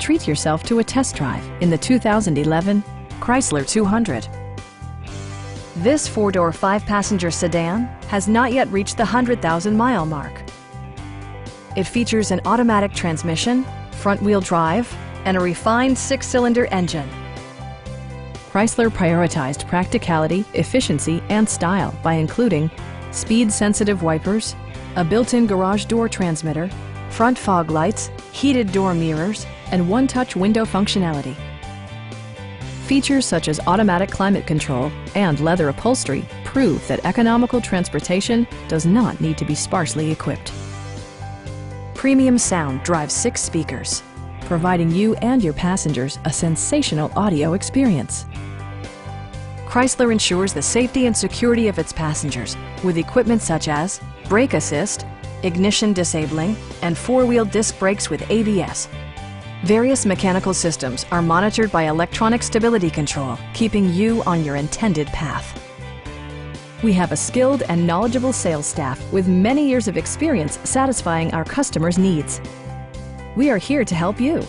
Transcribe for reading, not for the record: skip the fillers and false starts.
treat yourself to a test drive in the 2011 Chrysler 200. This four-door, five-passenger sedan has not yet reached the 100,000-mile mark. It features an automatic transmission, front-wheel drive, and a refined six-cylinder engine. Chrysler prioritized practicality, efficiency, and style by including speed-sensitive wipers, a built-in garage door transmitter, front fog lights, heated door mirrors, and one-touch window functionality. Features such as automatic climate control and leather upholstery prove that economical transportation does not need to be sparsely equipped. Premium sound drives 6 speakers, providing you and your passengers a sensational audio experience. Chrysler ensures the safety and security of its passengers with equipment such as brake assist, ignition disabling, and four-wheel disc brakes with ABS. Various mechanical systems are monitored by electronic stability control, keeping you on your intended path. We have a skilled and knowledgeable sales staff with many years of experience satisfying our customers' needs. We are here to help you.